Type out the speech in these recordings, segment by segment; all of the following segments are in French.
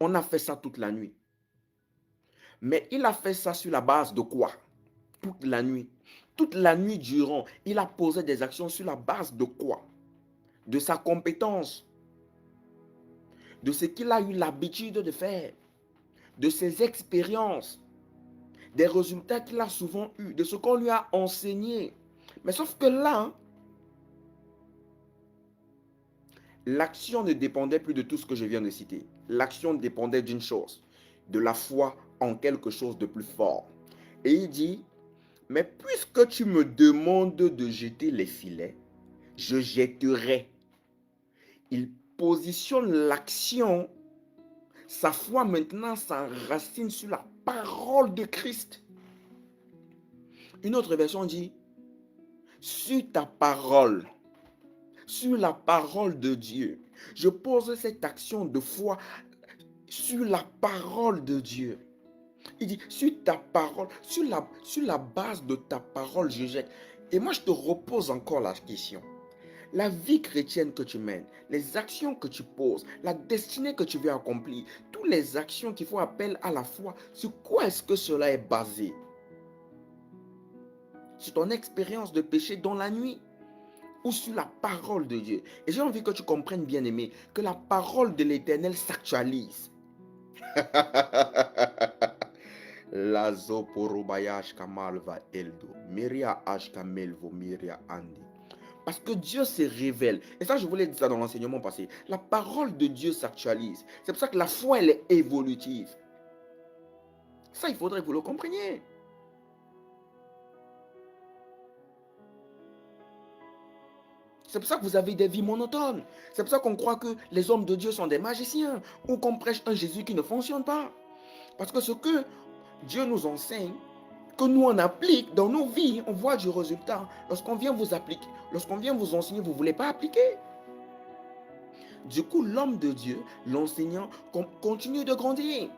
On a fait ça toute la nuit. Mais il a fait ça sur la base de quoi? Toute la nuit. Toute la nuit durant, il a posé des actions sur la base de quoi? De sa compétence, de ce qu'il a eu l'habitude de faire, de ses expériences, des résultats qu'il a souvent eus, de ce qu'on lui a enseigné. Mais sauf que là, l'action ne dépendait plus de tout ce que je viens de citer. L'action dépendait d'une chose, de la foi en quelque chose de plus fort. Et il dit, mais puisque tu me demandes de jeter les filets, je jetterai. Il positionne l'action, sa foi maintenant s'enracine sur la parole de Christ. Une autre version dit, sur ta parole, sur la parole de Dieu. Je pose cette action de foi sur la parole de Dieu. Il dit, sur ta parole, sur la base de ta parole, je jette. Et moi, je te repose encore la question. La vie chrétienne que tu mènes, les actions que tu poses, la destinée que tu veux accomplir, toutes les actions qui font appel à la foi, sur quoi est-ce que cela est basé? Sur ton expérience de péché dans la nuit ou sur la parole de Dieu? Et j'ai envie que tu comprennes, bien aimé, que la parole de l'Éternel s'actualise. Lazo porobayash kamalva eldo. Miria ashkamelvo miria andi. Parce que Dieu se révèle. Et ça, je voulais dire ça dans l'enseignement passé. La parole de Dieu s'actualise. C'est pour ça que la foi, elle est évolutive. Ça, il faudrait que vous le compreniez. C'est pour ça que vous avez des vies monotones. C'est pour ça qu'on croit que les hommes de Dieu sont des magiciens ou qu'on prêche un Jésus qui ne fonctionne pas. Parce que ce que Dieu nous enseigne, que nous on applique dans nos vies, on voit du résultat. Lorsqu'on vient vous appliquer, lorsqu'on vient vous enseigner, vous ne voulez pas appliquer. Du coup, l'homme de Dieu, l'enseignant, continue de grandir.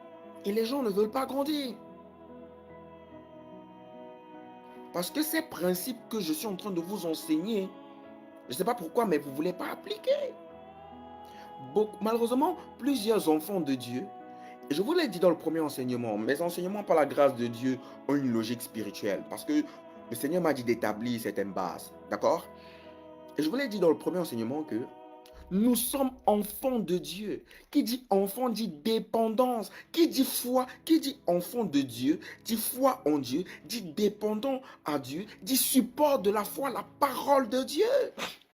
Et les gens ne veulent pas grandir. Parce que ces principes que je suis en train de vous enseigner, je ne sais pas pourquoi, mais vous ne voulez pas appliquer. Malheureusement, plusieurs enfants de Dieu, et je vous l'ai dit dans le premier enseignement, mes enseignements par la grâce de Dieu ont une logique spirituelle. Parce que le Seigneur m'a dit d'établir certaines bases. D'accord? Et je vous l'ai dit dans le premier enseignement que nous sommes enfants de Dieu. Qui dit enfant dit dépendance. Qui dit foi, qui dit enfant de Dieu, dit foi en Dieu, dit dépendant à Dieu, dit support de la foi, la parole de Dieu.